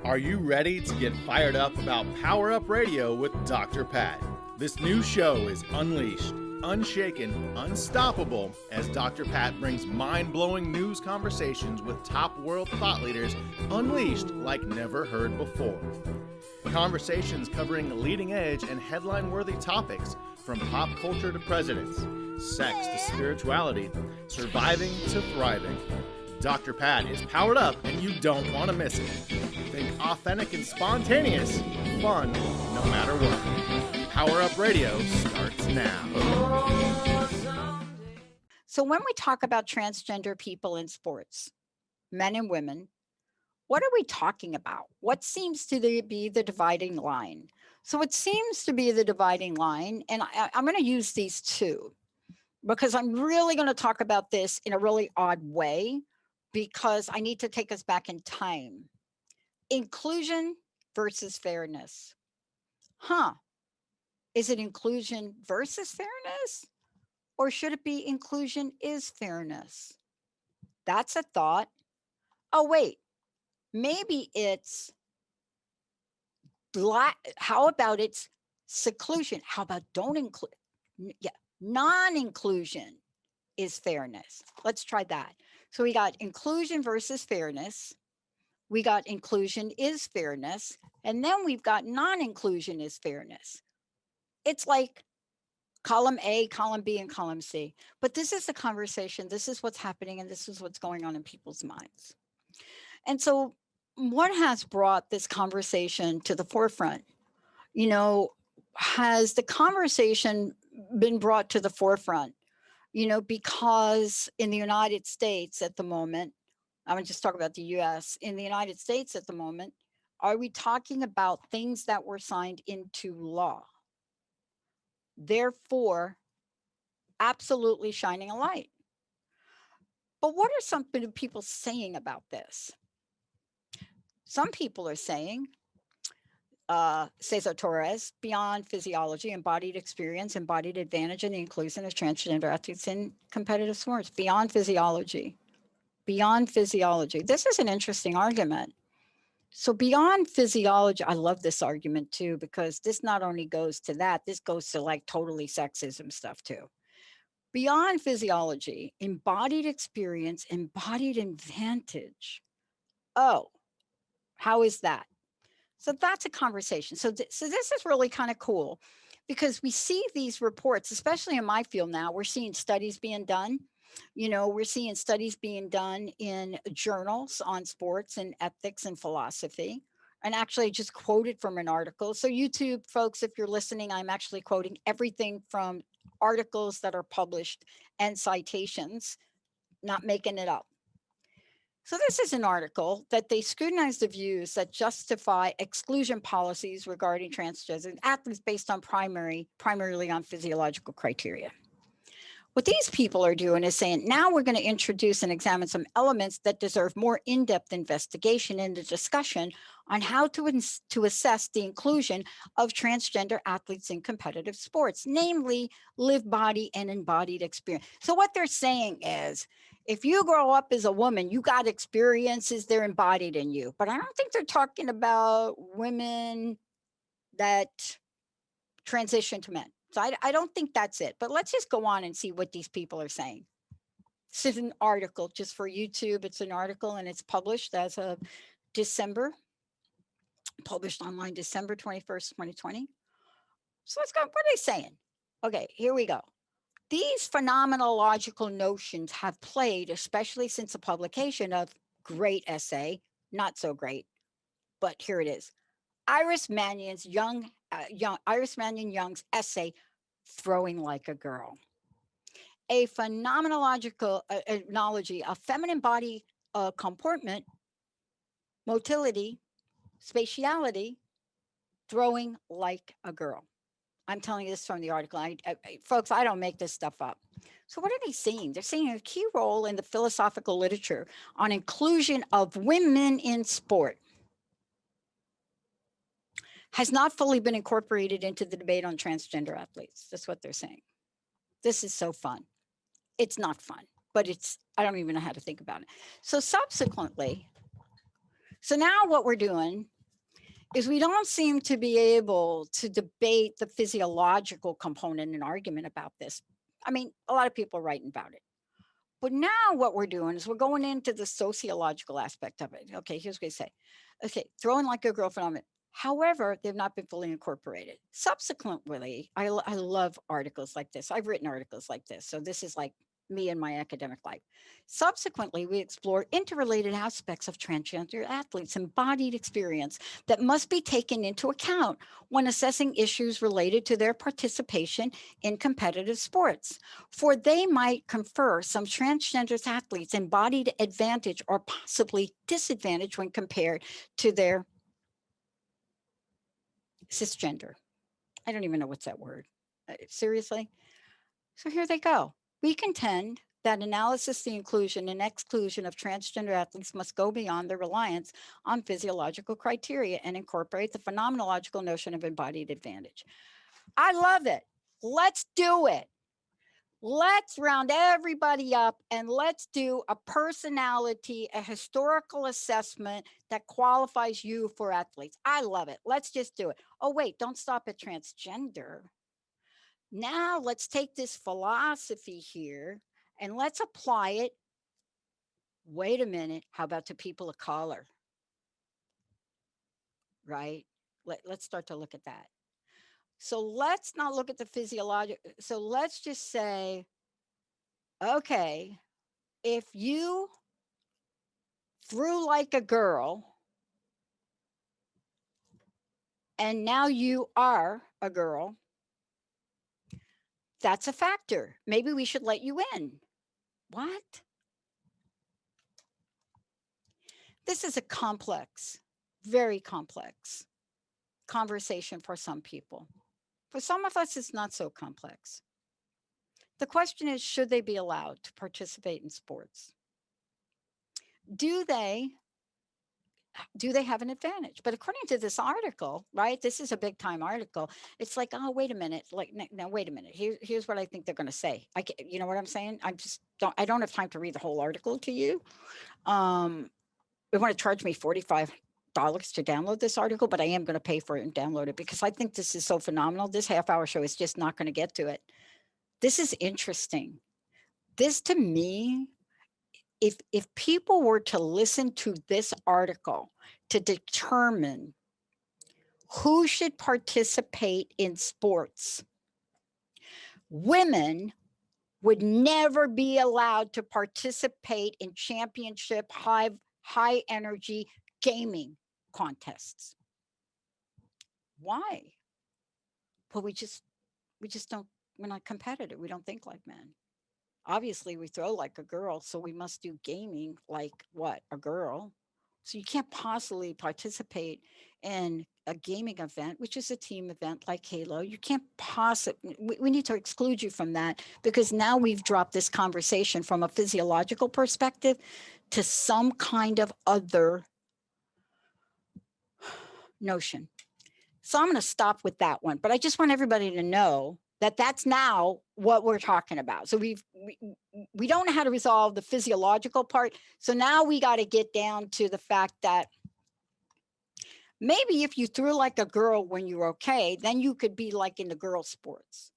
Are you ready to get fired up about Power Up Radio with Dr. Pat? This new show is unleashed, unshaken, unstoppable, as Dr. Pat brings mind-blowing news conversations with top world thought leaders unleashed like never heard before. Conversations covering leading-edge and headline-worthy topics from pop culture to presidents, sex to spirituality, surviving to thriving. Dr. Pat is powered up and you don't want to miss it. Think authentic and spontaneous, fun no matter what. Power Up Radio starts now. So when we talk about transgender people in sports, men and women, what are we talking about? What seems to be the dividing line? So it seems to be the dividing line, and I'm going to use these two because I'm really going to talk about this in a really odd way because I need to take us back in time. Inclusion versus fairness. Is it inclusion versus fairness? Or should it be inclusion is fairness? That's a thought. Oh, wait, maybe it's how about it's seclusion? How about don't include? Yeah, non-inclusion is fairness. Let's try that. So we got inclusion versus fairness. We got inclusion is fairness. And then we've got non-inclusion is fairness. It's like column A, column B, and column C. But this is the conversation. This is what's happening, and this is what's going on in people's minds. And so what has brought this conversation to the forefront? You know, has the conversation been brought to the forefront? You know, because in the United States at the moment, I'm going to just talk about the US. In the United States at the moment, are we talking about things that were signed into law? Therefore, absolutely shining a light. But what are some people saying about this? Some people are saying, Cesar Torres, beyond physiology, embodied experience, embodied advantage, and the inclusion of transgender athletes in competitive sports. Beyond physiology. Beyond physiology. This is an interesting argument. So beyond physiology, I love this argument too, because this not only goes to that, this goes to like totally sexism stuff too. Beyond physiology, embodied experience, embodied advantage. Oh, how is that? So that's a conversation. So this is really kind of cool because we see these reports, especially in my field now, we're seeing studies being done. You know, we're seeing studies being done in journals on sports and ethics and philosophy. And actually I just quoted from an article. So YouTube folks, if you're listening, I'm actually quoting everything from articles that are published and citations, not making it up. So this is an article that they scrutinize the views that justify exclusion policies regarding transgender athletes based on primarily on physiological criteria. What these people are doing is saying, now we're going to introduce and examine some elements that deserve more in-depth investigation and a discussion on how to assess the inclusion of transgender athletes in competitive sports, namely lived body and embodied experience. So what they're saying is, if you grow up as a woman, you got experiences, they're embodied in you. But I don't think they're talking about women that transition to men. So I don't think that's it. But let's just go on and see what these people are saying. This is an article just for YouTube. It's an article and it's published as of December, published online December 21st, 2020. So let's go. What are they saying? Okay, here we go. These phenomenological notions have played, especially since the publication of great essay, not so great, but here it is. Iris Mannion Young's essay, Throwing Like a Girl. A phenomenological analogy of feminine body comportment, motility, spatiality, throwing like a girl. I'm telling you this from the article. Folks, I don't make this stuff up. So what are they saying? They're saying a key role in the philosophical literature on inclusion of women in sport has not fully been incorporated into the debate on transgender athletes. That's what they're saying. This is so fun. It's not fun, but I don't even know how to think about it. So subsequently, so now what we're doing is we don't seem to be able to debate the physiological component and argument about this. I mean, a lot of people are writing about it. But now what we're doing is we're going into the sociological aspect of it. Okay, here's what they say. Okay, throwing like a girl phenomenon. However, they've not been fully incorporated. Subsequently, I love articles like this. I've written articles like this. So this is like me in my academic life. Subsequently, we explore interrelated aspects of transgender athletes' embodied experience that must be taken into account when assessing issues related to their participation in competitive sports. For they might confer some transgender athletes embodied advantage or possibly disadvantage when compared to their cisgender. I don't even know what's that word. Seriously? So here they go. We contend that analysis, the inclusion and exclusion of transgender athletes must go beyond their reliance on physiological criteria and incorporate the phenomenological notion of embodied advantage. I love it. Let's do it. Let's round everybody up and let's do a personality, a historical assessment that qualifies you for athletes. I love it. Let's just do it. Oh, wait, don't stop at transgender. Now let's take this philosophy here and let's apply it. Wait a minute. How about to people of color? Right? Let's start to look at that. So let's not look at the physiological. So let's just say, okay, if you threw like a girl and now you are a girl, that's a factor. Maybe we should let you in. What? This is a complex, very complex conversation for some people. For some of us, it's not so complex. The question is, should they be allowed to participate in sports? Do they have an advantage? But according to this article, right, this is a big time article. It's like, oh, wait a minute. Like, now, wait a minute. Here's what I think they're going to say. You know what I'm saying? I don't have time to read the whole article to you. They want to charge me $45 to download this article, but I am going to pay for it and download it because I think this is so phenomenal. This half-hour show is just not going to get to it. This is interesting. This, to me, if people were to listen to this article to determine who should participate in sports, women would never be allowed to participate in championship high energy gaming contests. Why? Well, we just don't, we're not competitive. We don't think like men. Obviously, we throw like a girl, so we must do gaming like what? A girl. So you can't possibly participate in a gaming event, which is a team event like Halo. You can't possibly, we need to exclude you from that because now we've dropped this conversation from a physiological perspective to some kind of other notion. So I'm going to stop with that one, but I just want everybody to know that that's now what we're talking about. So we don't know how to resolve the physiological part. So now we got to get down to the fact that maybe if you threw like a girl when you were okay, then you could be like in the girl sports.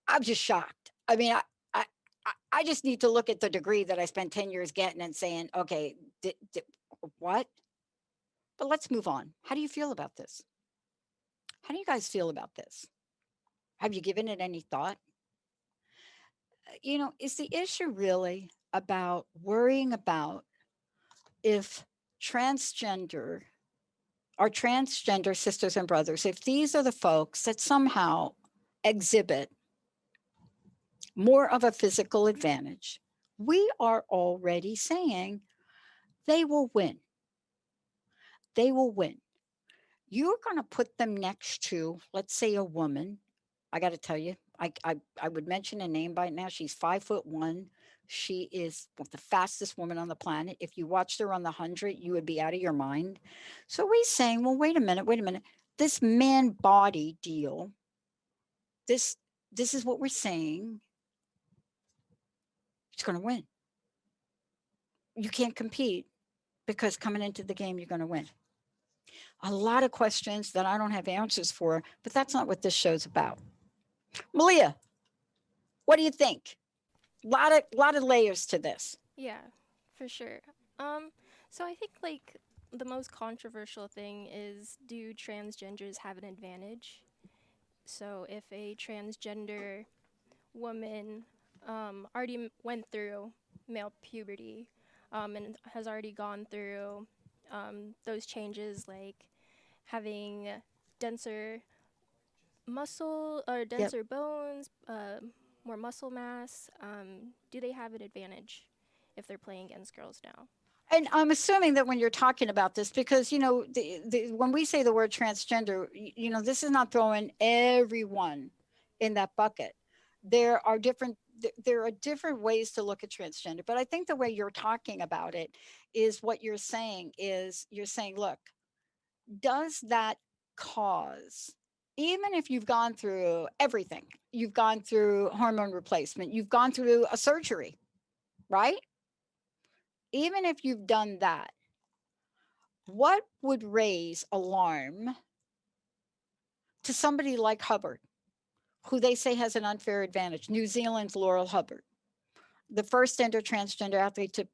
I'm just shocked. I mean, I just need to look at the degree that I spent 10 years getting and saying, okay, what? But let's move on. How do you feel about this? How do you guys feel about this? Have you given it any thought? Is the issue really about worrying about if our transgender sisters and brothers, if these are the folks that somehow exhibit more of a physical advantage, we are already saying they will win. They will win. You're going to put them next to, let's say, a woman I got to tell you, I would mention a name by now. She's 5'1". She is the fastest woman on the planet. If you watched her on the 100, you would be out of your mind. So we're saying, well, wait a minute, wait a minute. This man body deal, this this is what we're saying. It's going to win. You can't compete because coming into the game, you're going to win. A lot of questions that I don't have answers for, but that's not what this show's about. Malia, what do you think? Lot of layers to this. Yeah, for sure. Um, so I think like the most controversial thing is, do transgenders have an advantage? So if a transgender woman already went through male puberty and has already gone through those changes, like having denser muscle or Yep. denser bones, more muscle mass, do they have an advantage if they're playing against girls now? And I'm assuming that when you're talking about this, because when we say the word transgender, this is not throwing everyone in that bucket. There are different ways to look at transgender, but I think the way you're talking about it is what you're saying is you're saying, look, does that cause, even if you've gone through everything, you've gone through hormone replacement, you've gone through a surgery, right? Even if you've done that, what would raise alarm to somebody like Hubbard, who they say has an unfair advantage? New Zealand's Laurel Hubbard, the first transgender athlete to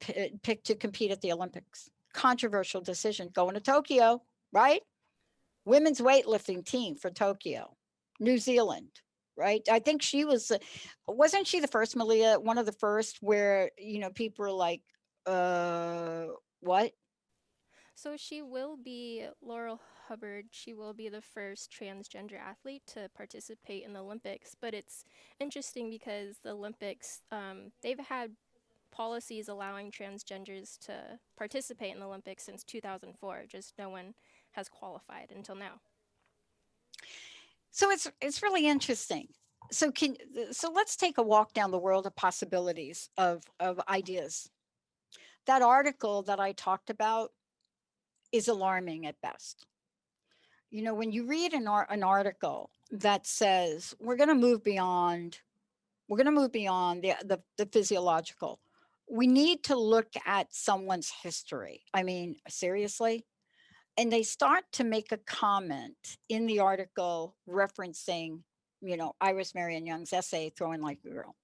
pick to compete at the Olympics. Controversial decision going to Tokyo, right? Women's weightlifting team for Tokyo, New Zealand, right? I think she wasn't she the first, Malia, one of the first where, people were like, what? So she will be Laurel Hubbard. She will be the first transgender athlete to participate in the Olympics. But it's interesting because the Olympics, they've had policies allowing transgenders to participate in the Olympics since 2004. Just no one has qualified until now. So it's really interesting. So let's take a walk down the world of possibilities of ideas. That article that I talked about is alarming at best. When you read an article that says we're going to move beyond the physiological. We need to look at someone's history. I mean, seriously? And they start to make a comment in the article referencing, Iris Marion Young's essay, Throwing Like a Girl.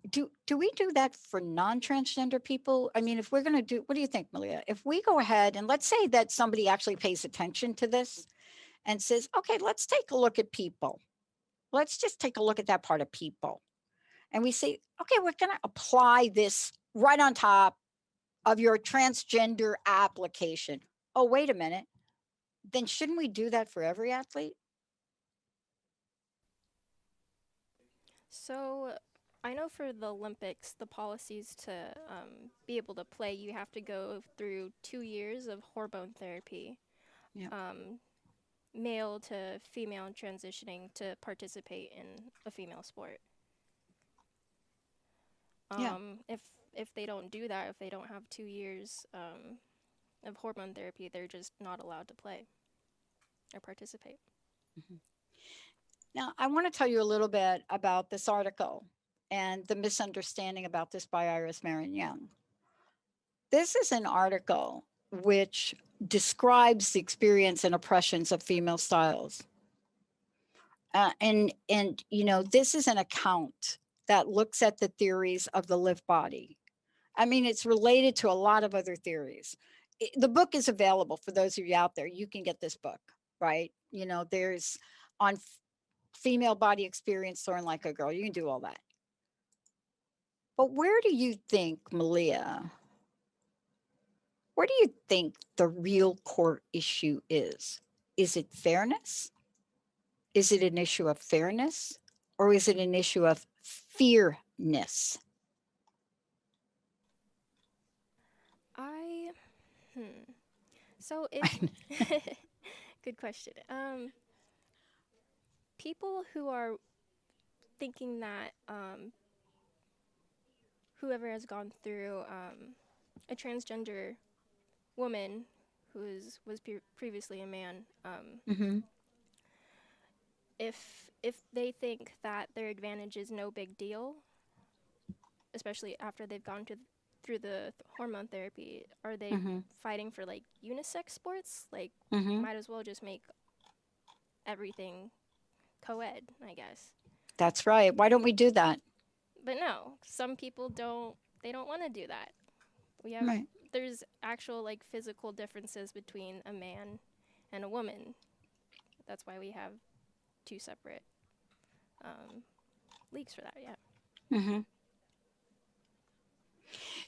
Do we do that for non-transgender people? I mean, if we're going to do, what do you think, Malia? If we go ahead and let's say that somebody actually pays attention to this and says, okay, let's take a look at people. Let's just take a look at that part of people. And we say, okay, we're going to apply this right on top of your transgender application. Oh, wait a minute. Then shouldn't we do that for every athlete? So I know for the Olympics, the policies to be able to play, you have to go through 2 years of hormone therapy, Yeah. male to female transitioning to participate in a female sport. Yeah. If they don't do that, if they don't have 2 years of hormone therapy, they're just not allowed to play or participate. Mhm. Now, I want to tell you a little bit about this article and the misunderstanding about this by Iris Marion Young. This is an article which describes the experience and oppressions of female styles. And this is an account that looks at the theories of the live body. I mean, it's related to a lot of other theories. The book is available for those of you out there. You can get this book, right? There's on female body experience, Soaring Like a Girl. You can do all that. But where do you think, Malia, where do you think the real core issue is? Is it fairness? Is it an issue of fairness? Or is it an issue of fearness? I So if good question. people who are thinking that whoever has gone through a transgender woman was previously a man, Mm-hmm. if they think that their advantage is no big deal, especially after they've gone through the hormone therapy, are they Mm-hmm. fighting for like unisex sports? Like, Mm-hmm. might as well just make everything co-ed, I guess. That's right. Why don't we do that? But no, some people don't. They don't want to do that. We have Right. there's actual like physical differences between a man and a woman. That's why we have two separate um, leagues for that. Yeah. Mm-hmm.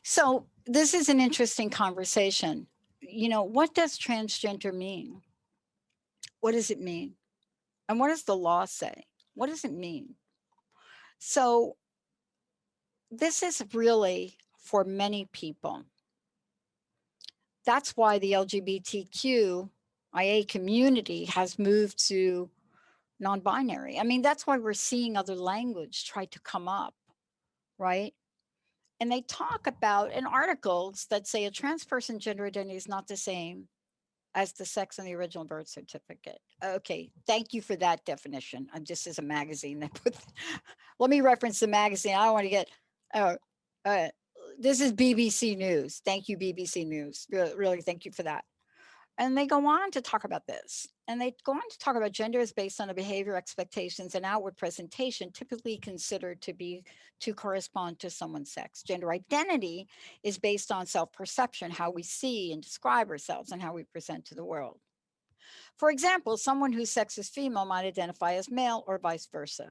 So this is an interesting conversation. What does transgender mean? What does it mean? And what does the law say? What does it mean? So this is really for many people. That's why the LGBTQIA community has moved to non-binary. I mean, that's why we're seeing other language try to come up, right? And they talk about in articles that say a trans person gender identity is not the same as the sex in the original birth certificate. Okay, thank you for that definition. This is a magazine that put. Let me reference the magazine. I don't want to get. Uh, uh, this is BBC News. Thank you, BBC News. Really, thank you for that. And they go on to talk about this. And they go on to talk about gender is based on the behavior, expectations, and outward presentation typically considered to correspond to someone's sex. Gender identity is based on self-perception, how we see and describe ourselves and how we present to the world. For example, someone whose sex is female might identify as male or vice versa.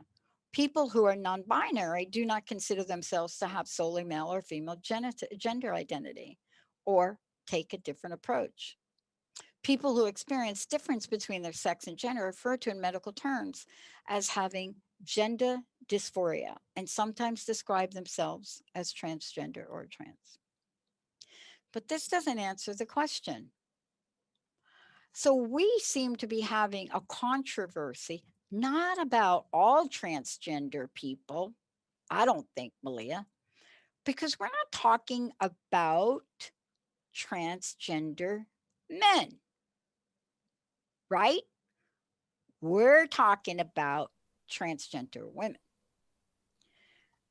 People who are non-binary do not consider themselves to have solely male or female gender identity or take a different approach. People who experience difference between their sex and gender are referred to in medical terms as having gender dysphoria and sometimes describe themselves as transgender or trans. But this doesn't answer the question. So we seem to be having a controversy, not about all transgender people, I don't think, Malia, because we're not talking about transgender men, right? We're talking about transgender women.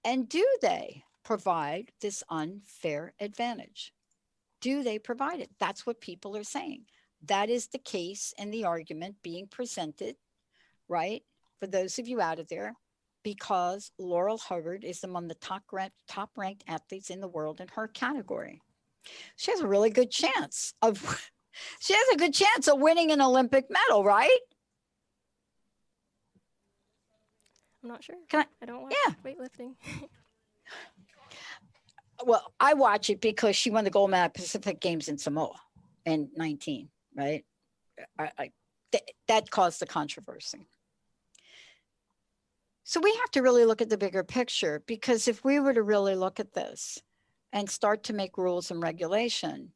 And do they provide this unfair advantage? Do they provide it? That's what people are saying. That is the case and the argument being presented, right? For those of you out of there, because Laurel Hubbard is among the top ranked athletes in the world in her category. She has a really good chance of she has a good chance of winning an Olympic medal, right? I'm not sure. Can I don't watch yeah. weightlifting. Well, I watch it because she won the gold medal at Pacific Games in Samoa in 19, right? That caused the controversy. So we have to really look at the bigger picture, because if we were to really look at this and start to make rules and regulation,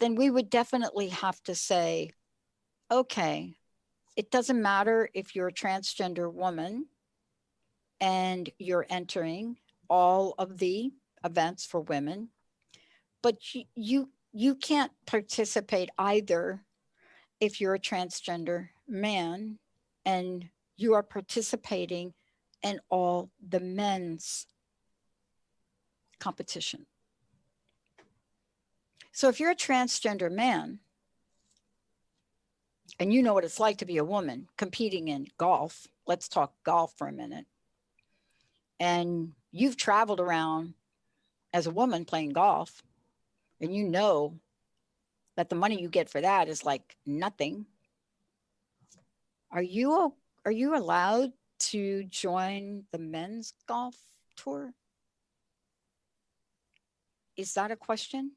then we would definitely have to say, okay, it doesn't matter if you're a transgender woman and you're entering all of the events for women, but you can't participate either if you're a transgender man and you are participating in all the men's competition. So if you're a transgender man and you know what it's like to be a woman competing in golf, let's talk golf for a minute, and you've traveled around as a woman playing golf, and you know that the money you get for that is like nothing, are you allowed to join the men's golf tour? Is that a question?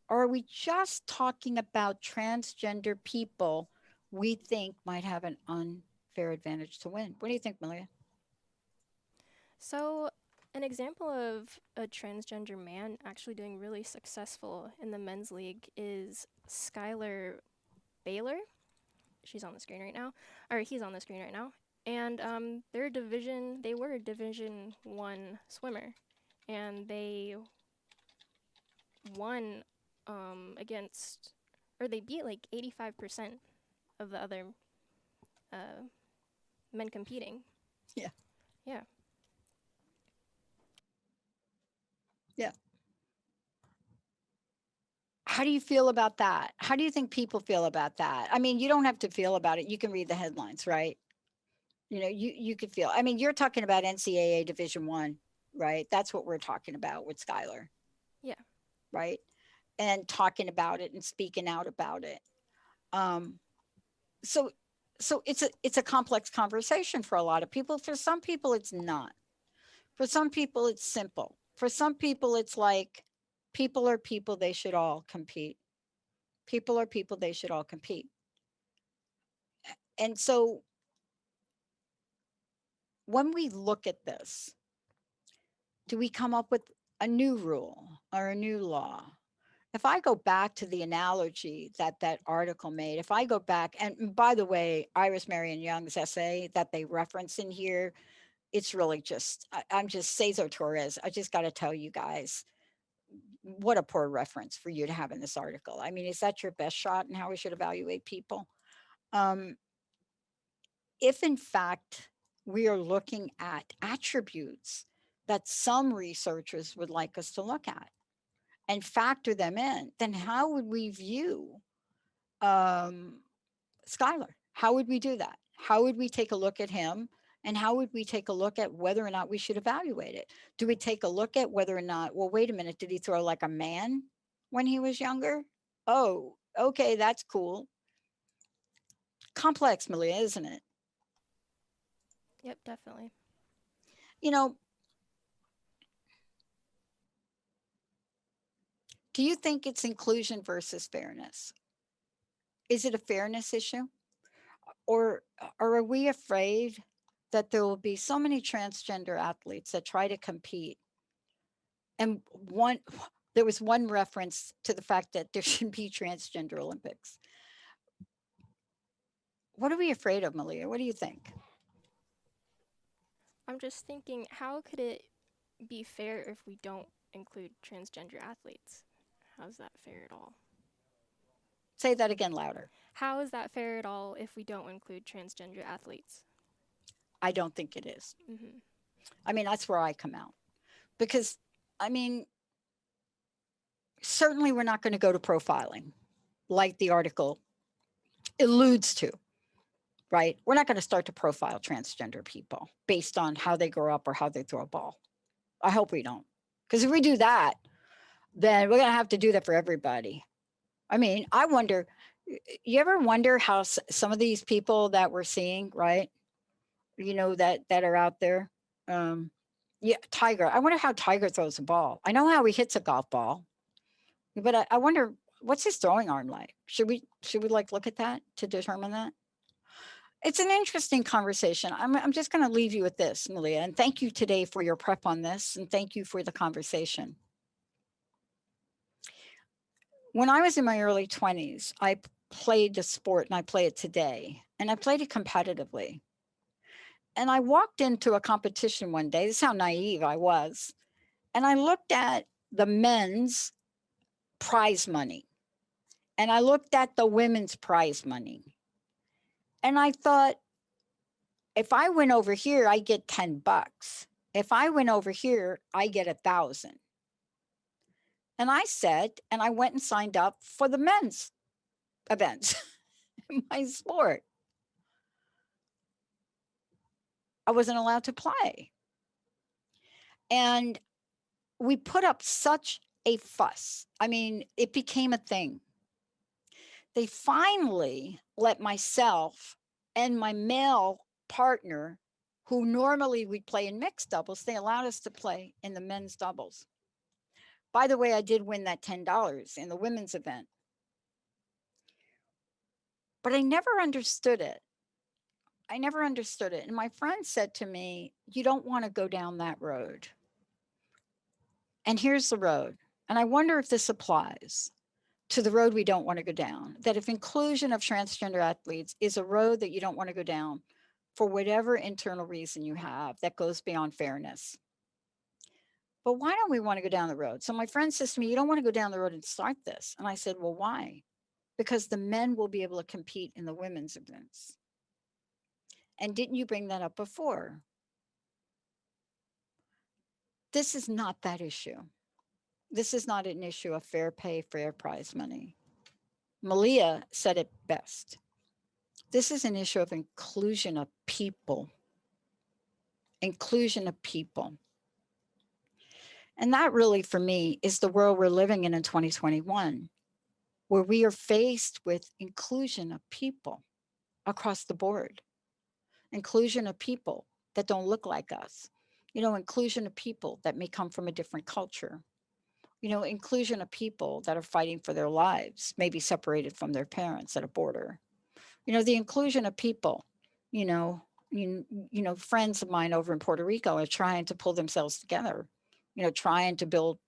Or are we just talking about transgender people we think might have an unfair advantage to win? What do you think, Malia? So, an example of a transgender man actually doing really successful in the men's league is Skylar Baylor. She's on the screen right now, or he's on the screen right now. And they were a Division 1 swimmer, and they won against, or they beat like 85% of the other uh, men competing. Yeah. Yeah. Yeah. How do you feel about that? How do you think people feel about that? I mean, you don't have to feel about it. You can read the headlines, right? You know, you could feel. I mean, you're talking about NCAA Division 1, right? That's what we're talking about with Skylar, Yeah. right? And talking about it and speaking out about it. Um, so so it's a complex conversation for a lot of people. For some people, it's not. For some people, it's simple. For some people, it's like people are people, they should all compete. People are people, they should all compete. And so when we look at this, do we come up with a new rule or a new law? If I go back to the analogy that that article made, if I go back, and by the way, Iris Marion Young's essay that they reference in here, it's really just, I'm just Cesar Torres. I just got to tell you guys, what a poor reference for you to have in this article. I mean, is that your best shot in how we should evaluate people? Um, if in fact we are looking at attributes that some researchers would like us to look at and factor them in, then how would we view um, Skylar? How would we do that? How would we take a look at him? And how would we take a look at whether or not we should evaluate it? Do we take a look at whether or not, well, wait a minute, did he throw like a man when he was younger? Oh, okay, that's cool. Complex, Malia, isn't it? Yep, definitely. You know, do you think it's inclusion versus fairness? Is it a fairness issue? Or are we afraid that there will be so many transgender athletes that try to compete? And there was one reference to the fact that there should be transgender Olympics. What are we afraid of, Malia? What do you think? I'm just thinking, how could it be fair if we don't include transgender athletes? How's that fair at all? Say that again louder. How is that fair at all if we don't include transgender athletes? I don't think it is. Mm-hmm. I mean, that's where I come out. Because, I mean, certainly we're not going to go to profiling like the article alludes to, right? We're not going to start to profile transgender people based on how they grow up or how they throw a ball. I hope we don't. Because if we do that, then we're going to have to do that for everybody. I mean, I wonder, you ever wonder how some of these people that we're seeing, right? You know, that are out there. Yeah, Tiger. I wonder how Tiger throws a ball. I know how he hits a golf ball, but I wonder what's his throwing arm like. Should we like look at that to determine that? It's an interesting conversation. I'm just going to leave you with this, Malia, and thank you today for your prep on this, and thank you for the conversation. When I was in my early 20s, I played the sport, and I play it today, and I played it competitively. And I walked into a competition one day. This is how naive I was. And I looked at the men's prize money, and I looked at the women's prize money. And I thought, if I went over here, I get $10. If I went over here, I get 1,000. And I said, and I went and signed up for the men's events in my sport. I wasn't allowed to play. And we put up such a fuss. I mean, it became a thing. They finally let myself and my male partner, who normally we'd play in mixed doubles, they allowed us to play in the men's doubles. By the way, I did win that $10 in the women's event. But I never understood it. I never understood it. And my friend said to me, you don't want to go down that road. And here's the road. And I wonder if this applies to the road we don't want to go down. That if inclusion of transgender athletes is a road that you don't want to go down, for whatever internal reason you have that goes beyond fairness. But why don't we want to go down the road? So my friend says to me, you don't want to go down the road and start this. And I said, well, why? Because the men will be able to compete in the women's events. And didn't you bring that up before? This is not that issue. This is not an issue of fair pay, fair prize money. Malia said it best. This is an issue of inclusion of people. Inclusion of people. And that really, for me, is the world we're living in 2021, where we are faced with inclusion of people across the board. Inclusion of people that don't look like us. Inclusion of people that may come from a different culture. Inclusion of people that are fighting for their lives, maybe separated from their parents at a border. The inclusion of people, friends of mine over in Puerto Rico are trying to pull themselves together, trying to build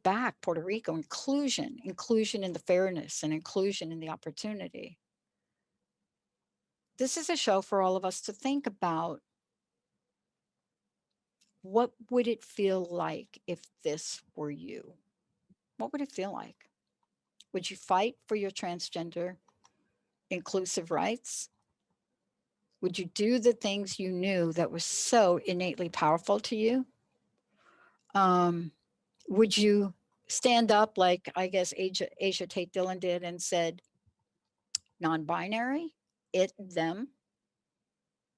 back Puerto Rico. Inclusion in the fairness and inclusion in the opportunity. This is a show for all of us to think about. What would it feel like if this were you? What would it feel like? Would you fight for your transgender inclusive rights? Would you do the things you knew that were so innately powerful to you? Would you stand up like, I guess, Asia Tate Dillon did and said, non-binary, it, them?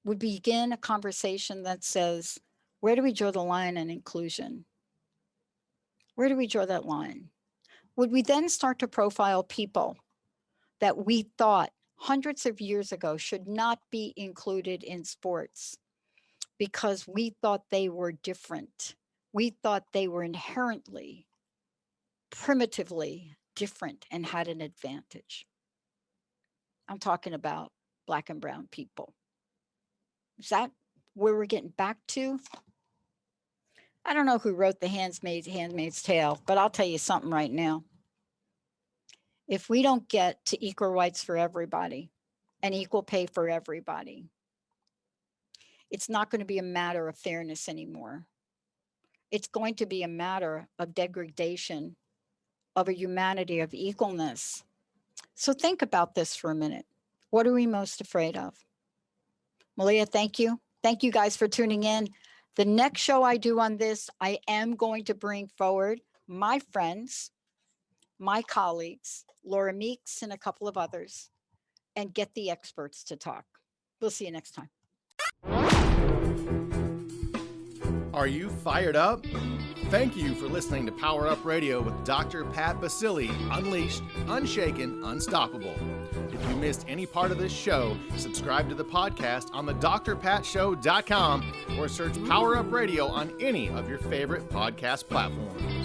Would begin a conversation that says, where do we draw the line on inclusion? Where do we draw that line? Would we then start to profile people that we thought hundreds of years ago should not be included in sports because we thought they were different? We thought they were inherently, primitively different and had an advantage. I'm talking about Black and brown people. Is that where we're getting back to? I don't know who wrote The Handmaid's Tale, but I'll tell you something right now. If we don't get to equal rights for everybody and equal pay for everybody, it's not going to be a matter of fairness anymore. It's going to be a matter of degradation of a humanity of equalness. So think about this for a minute. What are we most afraid of? Malia, thank you. Thank you guys for tuning in. The next show I do on this, I am going to bring forward my friends, my colleagues, Laura Meeks and a couple of others, and get the experts to talk. We'll see you next time. Are you fired up? Thank you for listening to Power Up Radio with Dr. Pat Baccili, Unleashed, Unshaken, Unstoppable. If you missed any part of this show, subscribe to the podcast on the drpatshow.com or search Power Up Radio on any of your favorite podcast platforms.